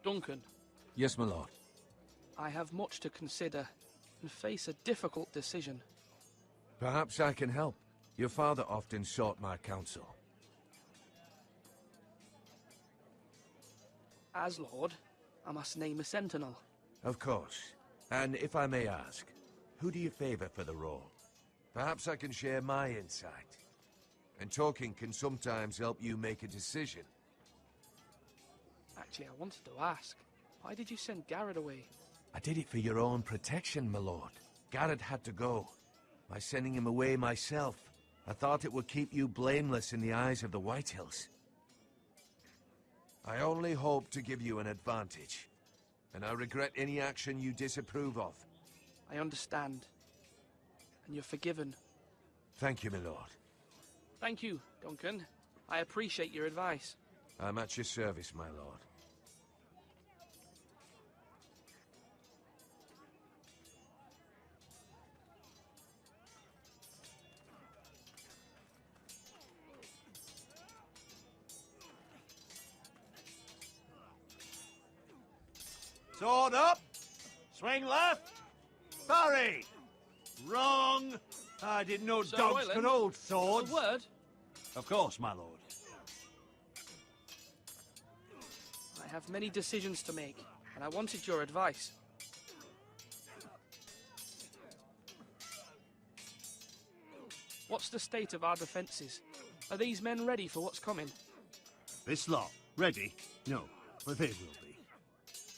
Duncan, Yes, my lord. I have much to consider and face a difficult decision. Perhaps I can help. Your father often sought my counsel. As Lord, I must name a sentinel. Of course. And if I may ask, who do you favor for the role? Perhaps I can share my insight. And talking can sometimes help you make a decision. Actually, I wanted to ask, why did you send Garrett away? I did it for your own protection, my lord. Garrett had to go. By sending him away myself, I thought it would keep you blameless in the eyes of the Whitehills. I only hope to give you an advantage, and I regret any action you disapprove of. I understand. And you're forgiven. Thank you, my lord. Thank you, Duncan. I appreciate your advice. I'm at your service, my lord. Sword up! Swing left! Parry! Wrong! I didn't know Sir dogs Royland, could hold swords. A word? Of course, my lord. I have many decisions to make, and I wanted your advice. What's the state of our defences? Are these men ready for what's coming? This lot, ready? No, but they will be.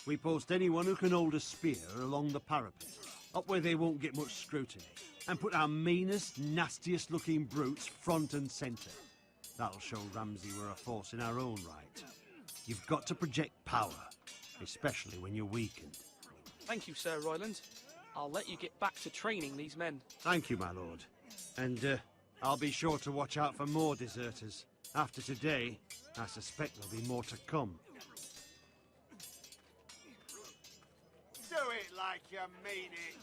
We post anyone who can hold a spear along the parapet, up where they won't get much scrutiny, and put our meanest, nastiest looking brutes front and centre. That'll show Ramsay we're a force in our own right. You've got to project power, especially when you're weakened. Thank you, Sir Royland. I'll let you get back to training these men. Thank you, my lord. And I'll be sure to watch out for more deserters. After today, I suspect there'll be more to come. Do it like you mean it.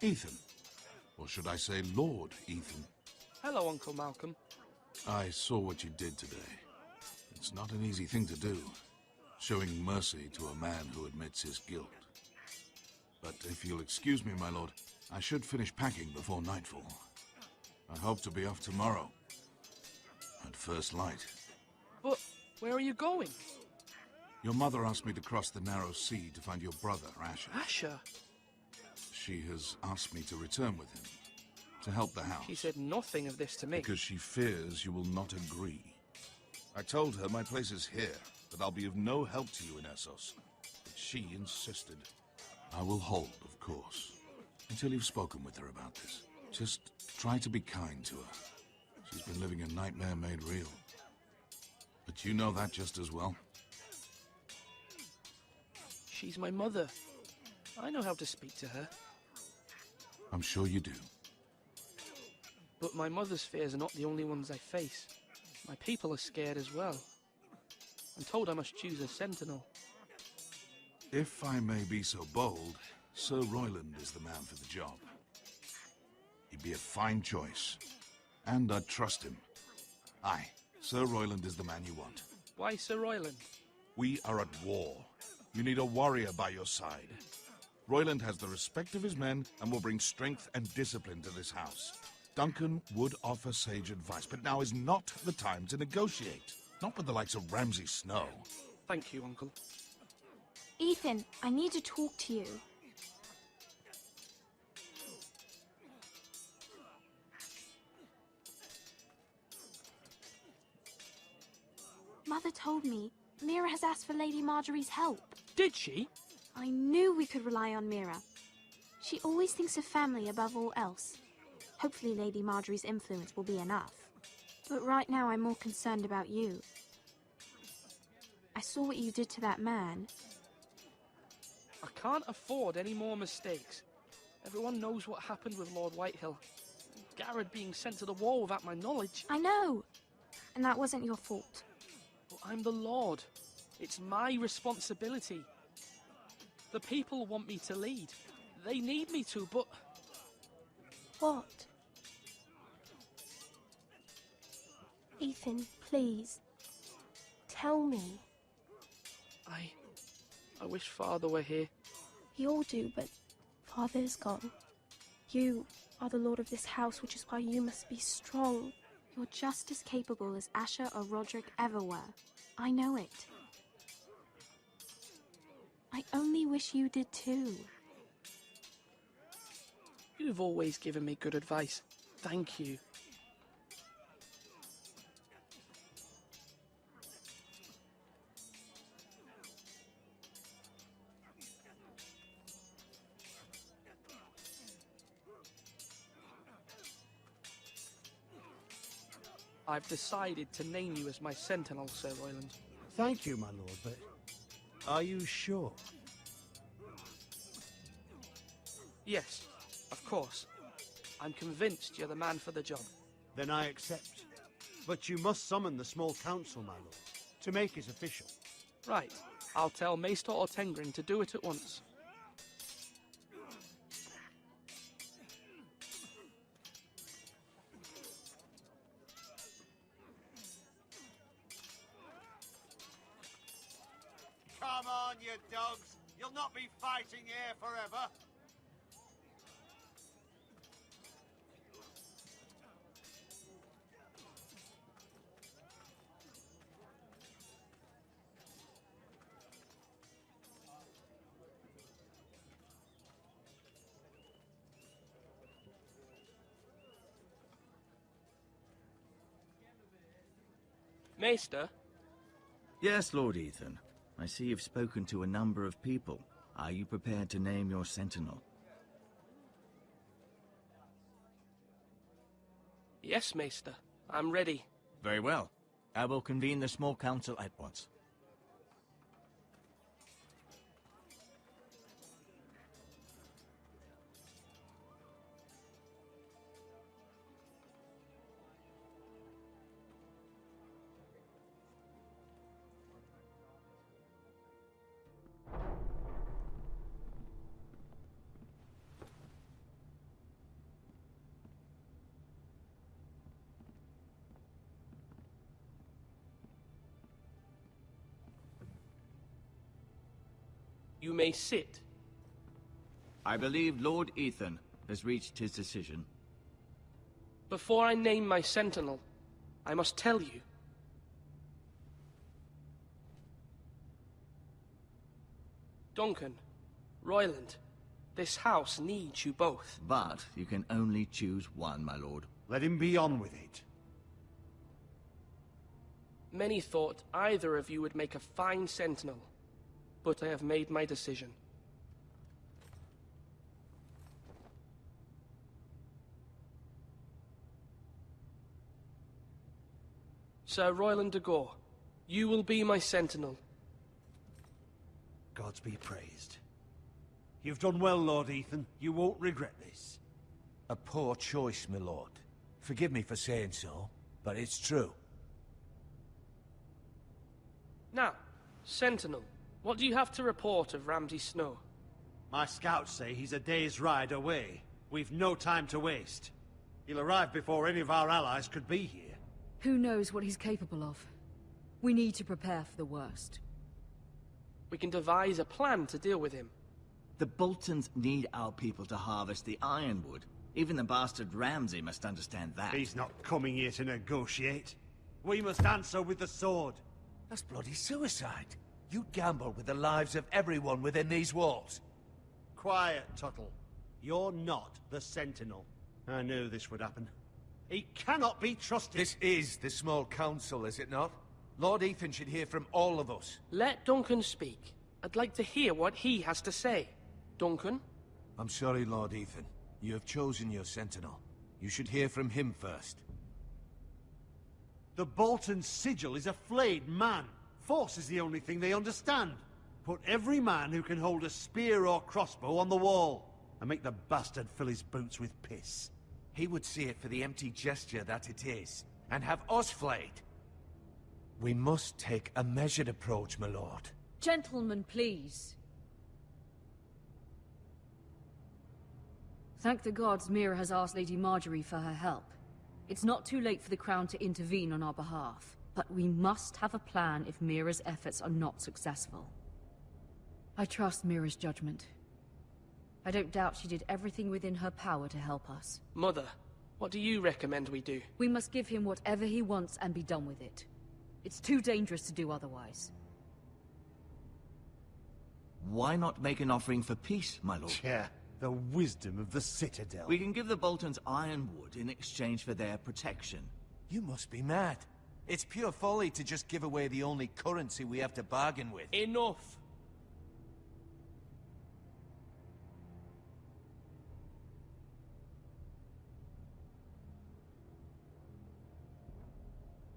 Ethan. Or should I say Lord Ethan? Hello, Uncle Malcolm. I saw what you did today. It's not an easy thing to do, showing mercy to a man who admits his guilt. But if you'll excuse me, my lord, I should finish packing before nightfall. I hope to be off tomorrow, at first light. But where are you going? Your mother asked me to cross the narrow sea to find your brother, Asher. Asher? She has asked me to return with him, to help the house. She said nothing of this to me. Because she fears you will not agree. I told her my place is here, that I'll be of no help to you in Essos. But she insisted. I will hold, of course, until you've spoken with her about this. Just try to be kind to her. She's been living a nightmare made real. But you know that just as well. She's my mother. I know how to speak to her. I'm sure you do. But my mother's fears are not the only ones I face. My people are scared as well. I'm told I must choose a sentinel. If I may be so bold, Sir Royland is the man for the job. He'd be a fine choice. And I'd trust him. Aye, Sir Royland is the man you want. Why Sir Royland? We are at war. You need a warrior by your side. Royland has the respect of his men and will bring strength and discipline to this house. Duncan would offer sage advice, but now is not the time to negotiate. Not with the likes of Ramsay Snow. Thank you, Uncle. Ethan, I need to talk to you. Mother told me Mira has asked for Lady Marjorie's help. Did she? I knew we could rely on Mira. She always thinks of family above all else. Hopefully Lady Marjorie's influence will be enough. But right now I'm more concerned about you. I saw what you did to that man. I can't afford any more mistakes. Everyone knows what happened with Lord Whitehill. Garrett being sent to the war without my knowledge. I know. And that wasn't your fault. But I'm the Lord. It's my responsibility. The people want me to lead. They need me to, but... What? Ethan, please. Tell me. I wish Father were here. We all do, but Father's gone. You are the lord of this house, which is why you must be strong. You're just as capable as Asher or Roderick ever were. I know it. I only wish you did too. You've always given me good advice. Thank you. I've decided to name you as my sentinel, Sir Royland. Thank you, my lord, but are you sure? Yes, of course. I'm convinced you're the man for the job. Then I accept. But you must summon the small council, my lord, to make it official. Right. I'll tell Maester Ortengrin to do it at once. Come on, you dogs. You'll not be fighting here forever. Maester? Yes, Lord Ethan. I see you've spoken to a number of people. Are you prepared to name your sentinel? Yes, Maester. I'm ready. Very well. I will convene the small council at once. You may sit. I believe Lord Ethan has reached his decision. Before I name my sentinel, I must tell you. Duncan, Royland, this house needs you both. But you can only choose one, my lord. Let him be on with it. Many thought either of you would make a fine sentinel, but I have made my decision. Sir Royland de Gore, you will be my sentinel. Gods be praised. You've done well, Lord Ethan. You won't regret this. A poor choice, my lord. Forgive me for saying so, but it's true. Now, sentinel, what do you have to report of Ramsay Snow? My scouts say he's a day's ride away. We've no time to waste. He'll arrive before any of our allies could be here. Who knows what he's capable of? We need to prepare for the worst. We can devise a plan to deal with him. The Boltons need our people to harvest the ironwood. Even the bastard Ramsay must understand that. He's not coming here to negotiate. We must answer with the sword. That's bloody suicide. You gamble with the lives of everyone within these walls. Quiet, Tuttle. You're not the Sentinel. I knew this would happen. He cannot be trusted. This is the small council, is it not? Lord Ethan should hear from all of us. Let Duncan speak. I'd like to hear what he has to say. Duncan? I'm sorry, Lord Ethan. You have chosen your sentinel. You should hear from him first. The Bolton sigil is a flayed man. Force is the only thing they understand. Put every man who can hold a spear or crossbow on the wall, and make the bastard fill his boots with piss. He would see it for the empty gesture that it is, and have us flayed. We must take a measured approach, my lord. Gentlemen, please. Thank the gods Mira has asked Lady Marjorie for her help. It's not too late for the Crown to intervene on our behalf, but we must have a plan if Mira's efforts are not successful. I trust Mira's judgment. I don't doubt she did everything within her power to help us. Mother, what do you recommend we do? We must give him whatever he wants and be done with it. It's too dangerous to do otherwise. Why not make an offering for peace, my lord? Yeah, the wisdom of the Citadel. We can give the Boltons ironwood in exchange for their protection. You must be mad. It's pure folly to just give away the only currency we have to bargain with. Enough!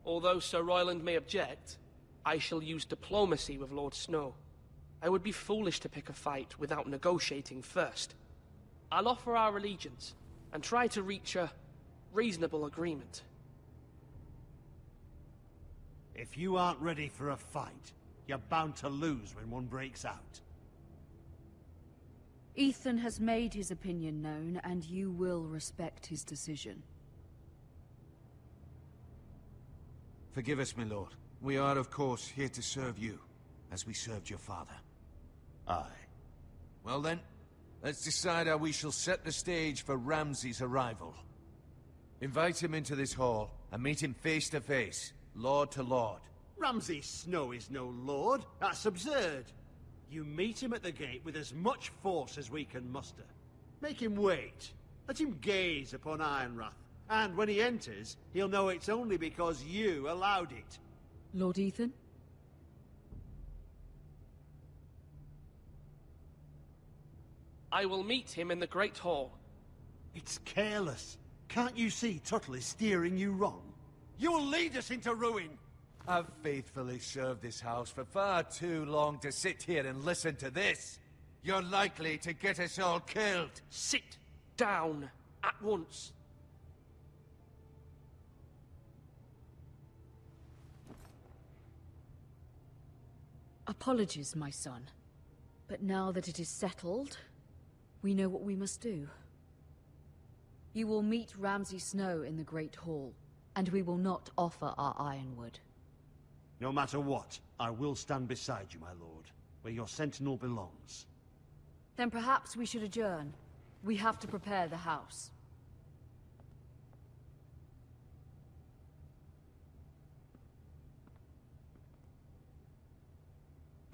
Although Sir Royland may object, I shall use diplomacy with Lord Snow. I would be foolish to pick a fight without negotiating first. I'll offer our allegiance, and try to reach a reasonable agreement. If you aren't ready for a fight, you're bound to lose when one breaks out. Ethan has made his opinion known, and you will respect his decision. Forgive us, my lord. We are, of course, here to serve you, as we served your father. Aye. Well then, let's decide how we shall set the stage for Ramsay's arrival. Invite him into this hall, and meet him face to face, lord to lord. Ramsay Snow is no lord. That's absurd. You meet him at the gate with as much force as we can muster. Make him wait. Let him gaze upon Ironrath. And when he enters, he'll know it's only because you allowed it. Lord Ethan? I will meet him in the Great Hall. It's careless. Can't you see Tuttle is steering you wrong? You'll lead us into ruin! I've faithfully served this house for far too long to sit here and listen to this. You're likely to get us all killed. Sit down at once. Apologies, my son. But now that it is settled, we know what we must do. You will meet Ramsay Snow in the Great Hall, and we will not offer our ironwood. No matter what, I will stand beside you, my lord, where your sentinel belongs. Then perhaps we should adjourn. We have to prepare the house.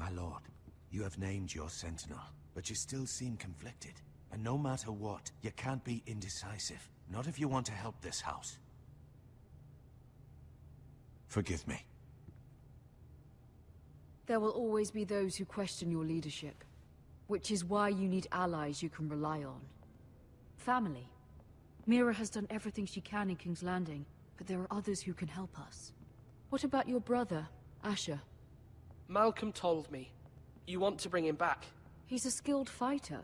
My lord, you have named your sentinel, but you still seem conflicted. And no matter what, you can't be indecisive. Not if you want to help this house. Forgive me. There will always be those who question your leadership, which is why you need allies you can rely on. Family. Mira has done everything she can in King's Landing, but there are others who can help us. What about your brother, Asher? Malcolm told me. You want to bring him back? He's a skilled fighter.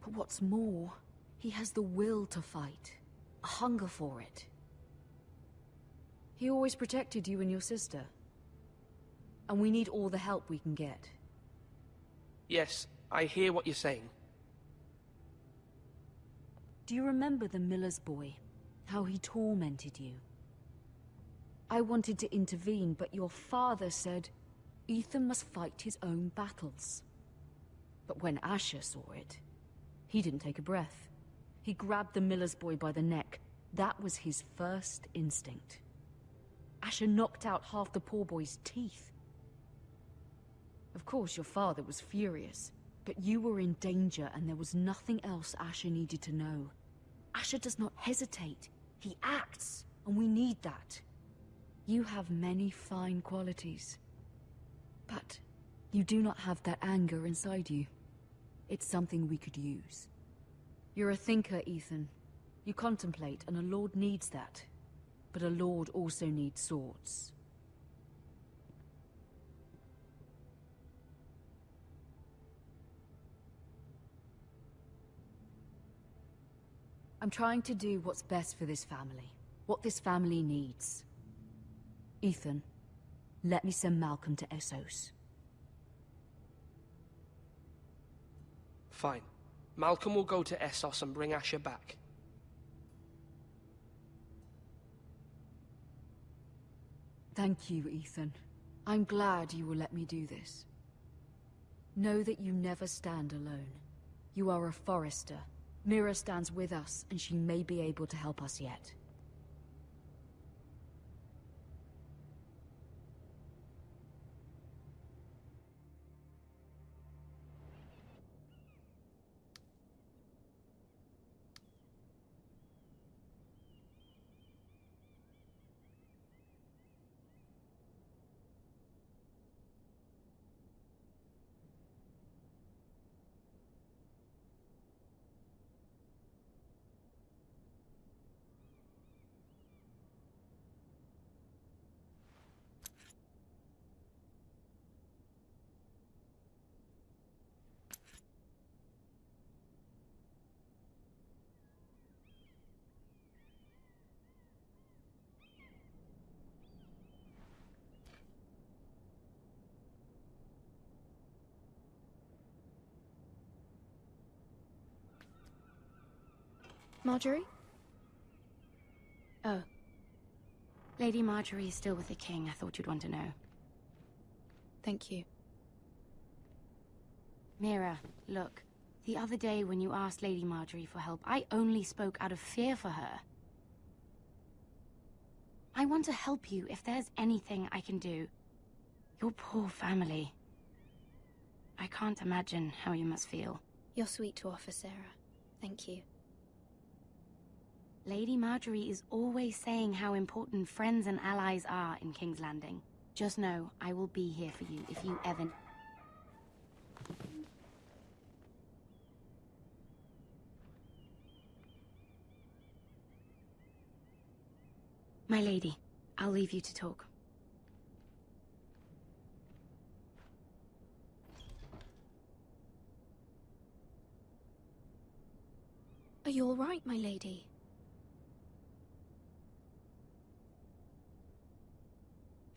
But what's more, he has the will to fight. A hunger for it. He always protected you and your sister. And we need all the help we can get. Yes, I hear what you're saying. Do you remember the miller's boy? How he tormented you? I wanted to intervene, but your father said Ethan must fight his own battles. But when Asher saw it, he didn't take a breath. He grabbed the miller's boy by the neck. That was his first instinct. Asher knocked out half the poor boy's teeth. Of course, your father was furious, but you were in danger and there was nothing else Asher needed to know. Asher does not hesitate. He acts, and we need that. You have many fine qualities. But you do not have that anger inside you. It's something we could use. You're a thinker, Ethan. You contemplate, and a lord needs that. But a lord also needs swords. I'm trying to do what's best for this family. What this family needs. Ethan, let me send Malcolm to Essos. Fine. Malcolm will go to Essos and bring Asher back. Thank you, Ethan. I'm glad you will let me do this. Know that you never stand alone. You are a Forester. Mira stands with us, and she may be able to help us yet. Marjorie? Oh. Lady Marjorie is still with the king. I thought you'd want to know. Thank you. Mira, look. The other day when you asked Lady Marjorie for help, I only spoke out of fear for her. I want to help you if there's anything I can do. Your poor family. I can't imagine how you must feel. You're sweet to offer, Sarah. Thank you. Lady Marjorie is always saying how important friends and allies are in King's Landing. Just know, I will be here for you if you ever... My lady, I'll leave you to talk. Are you all right, my lady?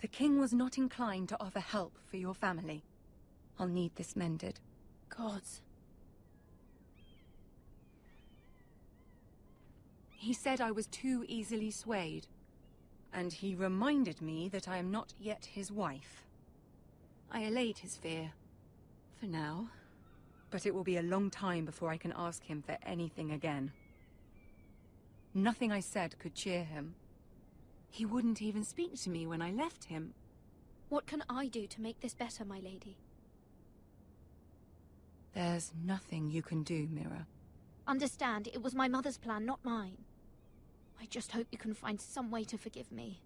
The king was not inclined to offer help for your family. I'll need this mended. Gods. He said I was too easily swayed. And he reminded me that I am not yet his wife. I allayed his fear. For now. But it will be a long time before I can ask him for anything again. Nothing I said could cheer him. He wouldn't even speak to me when I left him. What can I do to make this better, my lady? There's nothing you can do, Mira. Understand, it was my mother's plan, not mine. I just hope you can find some way to forgive me.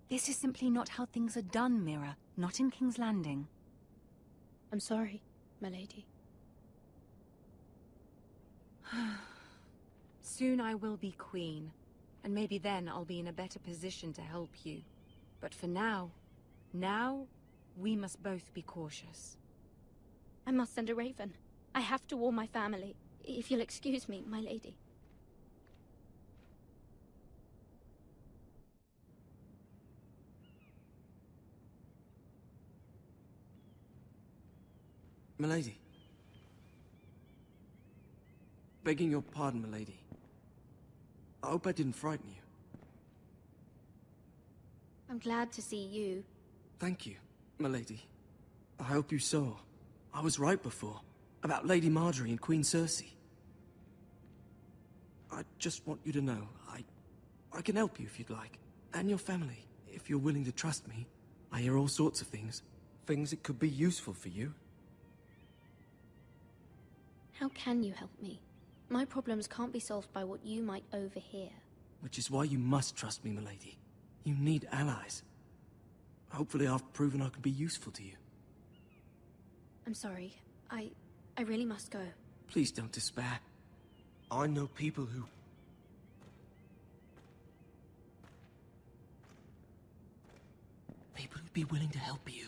This is simply not how things are done, Mira. Not in King's Landing. I'm sorry, my lady. Soon I will be queen, and maybe then I'll be in a better position to help you. But for now, we must both be cautious. I must send a raven. I have to warn my family. If you'll excuse me, my lady. Milady. Begging your pardon, milady. I hope I didn't frighten you. I'm glad to see you. Thank you, milady. I hope you saw. I was right before. About Lady Marjorie and Queen Cersei. I just want you to know, I can help you if you'd like. And your family, if you're willing to trust me. I hear all sorts of things. Things that could be useful for you. How can you help me? My problems can't be solved by what you might overhear. Which is why you must trust me, milady. You need allies. Hopefully I've proven I can be useful to you. I'm sorry. I really must go. Please don't despair. I know people who... People who'd be willing to help you.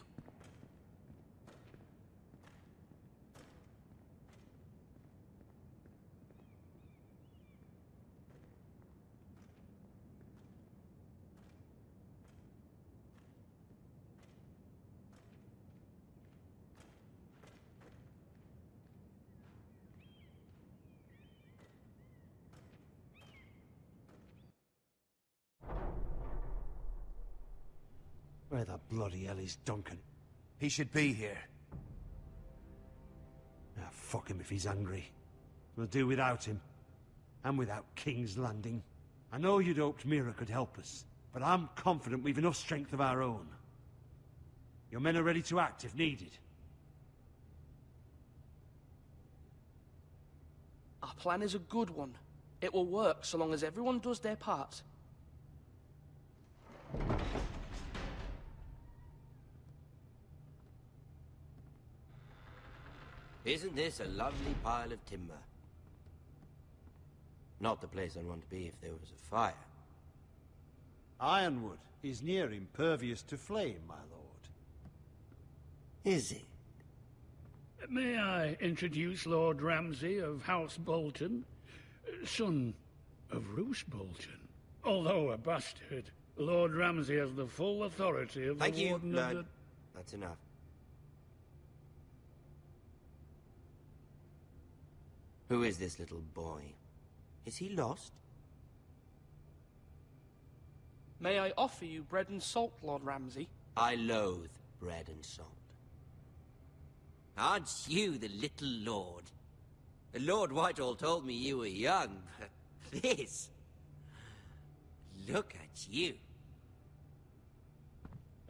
Where the bloody hell is Duncan? He should be here. Ah, fuck him if he's angry. We'll do without him. And without King's Landing. I know you'd hoped Mira could help us, but I'm confident we've enough strength of our own. Your men are ready to act if needed. Our plan is a good one. It will work so long as everyone does their part. Isn't this a lovely pile of timber? Not the place I'd want to be if there was a fire. Ironwood is near impervious to flame, my lord. Is it? May I introduce Lord Ramsay of House Bolton, son of Roose Bolton. Although a bastard, Lord Ramsay has the full authority of Thank the you, Warden Lord. of the... That's enough. Who is this little boy? Is he lost? May I offer you bread and salt, Lord Ramsay? I loathe bread and salt. Aren't you the little lord? Lord Whitehall told me you were young, but this... Look at you.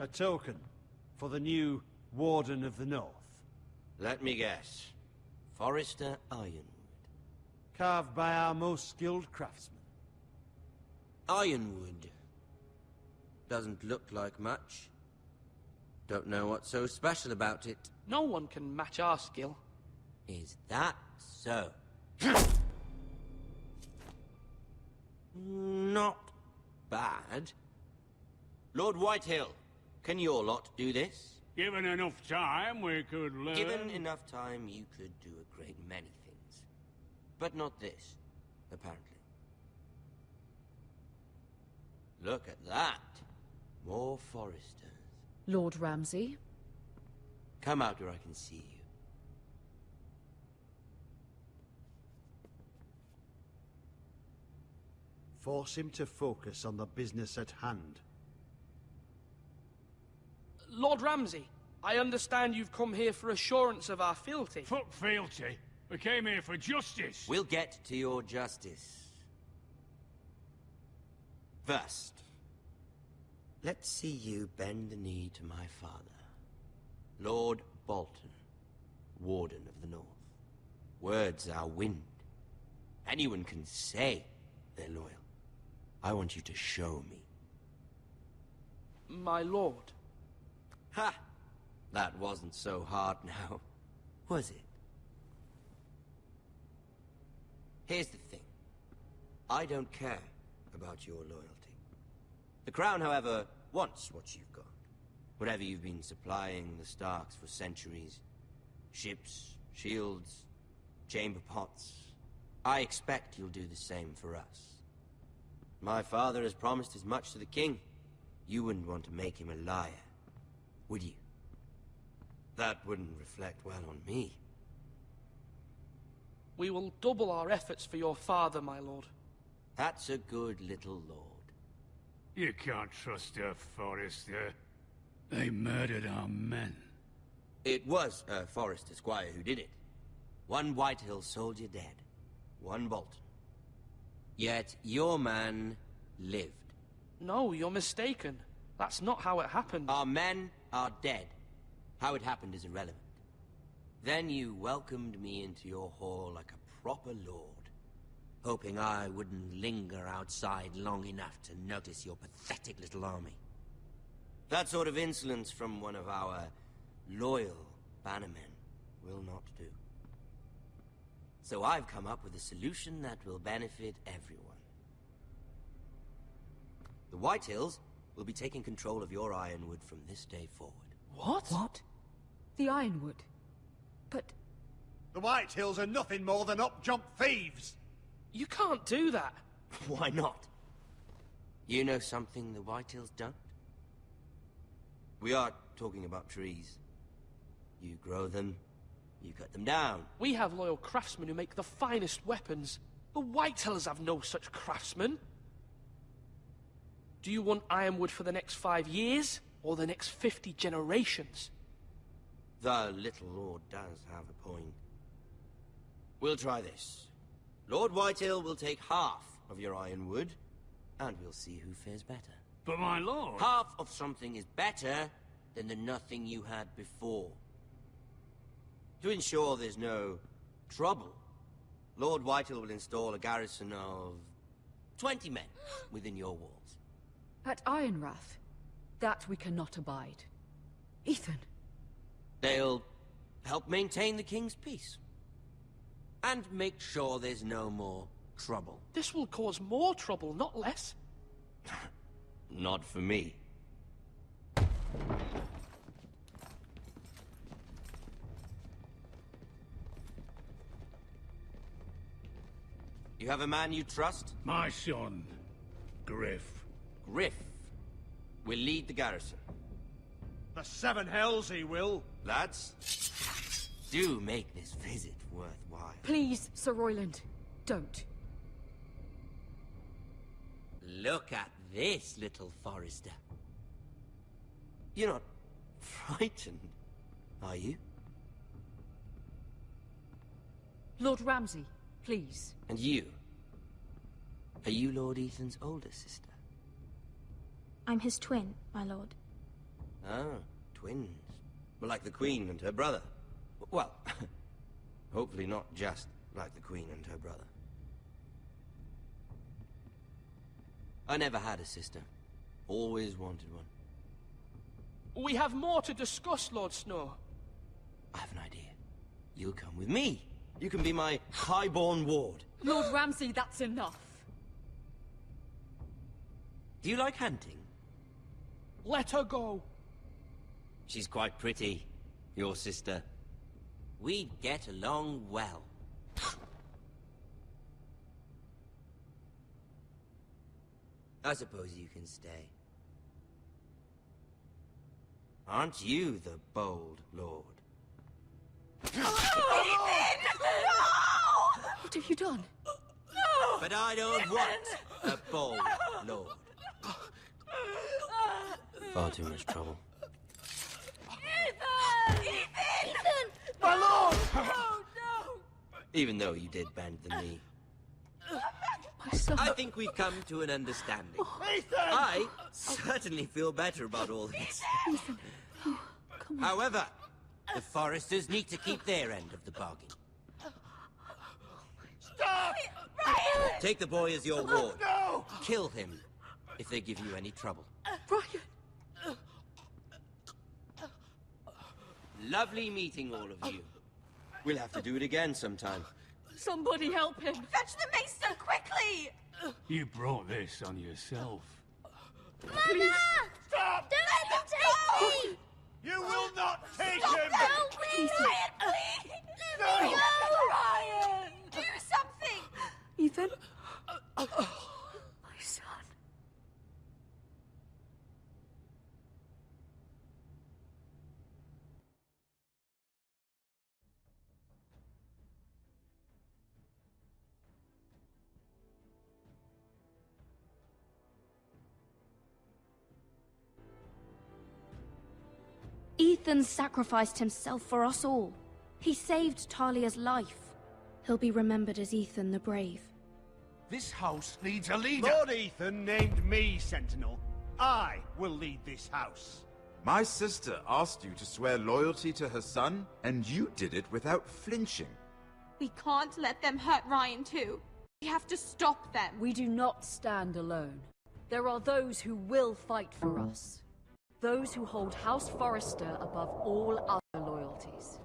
A token for the new Warden of the North. Let me guess. Forrester Ironwood. Carved by our most skilled craftsmen. Ironwood. Doesn't look like much. Don't know what's so special about it. No one can match our skill. Is that so? Not bad. Lord Whitehill, can your lot do this? Given enough time, we could learn... Given enough time, you could do a great many things. But not this, apparently. Look at that. More foresters. Lord Ramsay? Come out where I can see you. Force him to focus on the business at hand. Lord Ramsay, I understand you've come here for assurance of our fealty. Fuck fealty. We came here for justice. We'll get to your justice. First, let's see you bend the knee to my father, Lord Bolton, Warden of the North. Words are wind. Anyone can say they're loyal. I want you to show me. My lord. Ha! That wasn't so hard now, was it? Here's the thing. I don't care about your loyalty. The Crown, however, wants what you've got. Whatever you've been supplying the Starks for centuries. Ships, shields, chamber pots. I expect you'll do the same for us. My father has promised as much to the king. You wouldn't want to make him a liar, would you? That wouldn't reflect well on me. We will double our efforts for your father, my lord. That's a good little lord. You can't trust her, Forrester. They murdered our men. It was a Forrester squire who did it. One Whitehill soldier dead. One Bolton. Yet your man lived. No, you're mistaken. That's not how it happened. Our men are dead. How it happened is irrelevant. Then you welcomed me into your hall like a proper lord, hoping I wouldn't linger outside long enough to notice your pathetic little army. That sort of insolence from one of our loyal bannermen will not do. So I've come up with a solution that will benefit everyone. The Whitehills will be taking control of your Ironwood from this day forward. What? What? The Ironwood? But... The Whitehills are nothing more than up-jump thieves! You can't do that. Why not? You know something the Whitehills don't? We are talking about trees. You grow them, you cut them down. We have loyal craftsmen who make the finest weapons. The Whitehills have no such craftsmen. Do you want Ironwood for the next 5 years? or the next 50 generations. The little lord does have a point. We'll try this. Lord Whitehill will take half of your ironwood, and we'll see who fares better. But my lord... Half of something is better than the nothing you had before. To ensure there's no trouble, Lord Whitehill will install a garrison of 20 men within your walls. At Ironrath? That we cannot abide. Ethan! They'll help maintain the king's peace. And make sure there's no more trouble. This will cause more trouble, not less. Not for me. You have a man you trust? My son, Griff. Griff will lead the garrison. The seven hells he will. Lads, do make this visit worthwhile. Please, Sir Royland, don't. Look at this, little Forester. You're not frightened, are you? Lord Ramsay, please. And you? Are you Lord Ethan's older sister? I'm his twin, my lord. Ah, twins. Well, like the Queen and her brother. Well, hopefully not just like the Queen and her brother. I never had a sister. Always wanted one. We have more to discuss, Lord Snow. I have an idea. You'll come with me. You can be my highborn ward. Lord Ramsay, that's enough. Do you like hunting? Let her go. She's quite pretty, your sister. We'd get along well. I suppose you can stay. Aren't you the bold lord? What have you done? But I don't want a bold lord. Far too much trouble. Ethan! My lord! Oh, no! Even though you did bend the knee. My son... I think we've come to an understanding. I certainly feel better about all this. Ethan. Oh, come on. However, the Foresters need to keep their end of the bargain. Stop! Ryan! Take the boy as your ward. No! Kill him if they give you any trouble. Ryan! Lovely meeting all of you. We'll have to do it again sometime. Somebody help him! Fetch the maester, quickly! You brought this on yourself. Mama! Stop! Don't let them take me! You will not take Stop him! now, please! Ryan, please! Let me go! Ryan! Do something! Ethan? My son. Ethan sacrificed himself for us all. He saved Talia's life. He'll be remembered as Ethan the Brave. This house needs a leader. Lord Ethan named me Sentinel. I will lead this house. My sister asked you to swear loyalty to her son, and you did it without flinching. We can't let them hurt Ryan too. We have to stop them. We do not stand alone. There are those who will fight for us. Those who hold House Forrester above all other loyalties.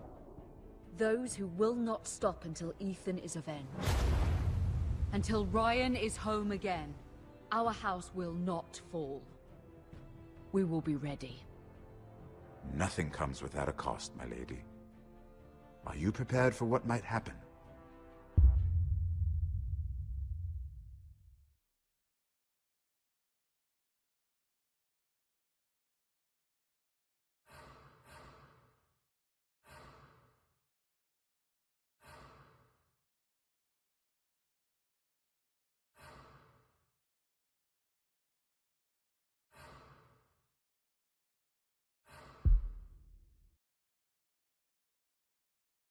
Those who will not stop until Ethan is avenged. Until Ryan is home again, our house will not fall. We will be ready. Nothing comes without a cost, my lady. Are you prepared for what might happen?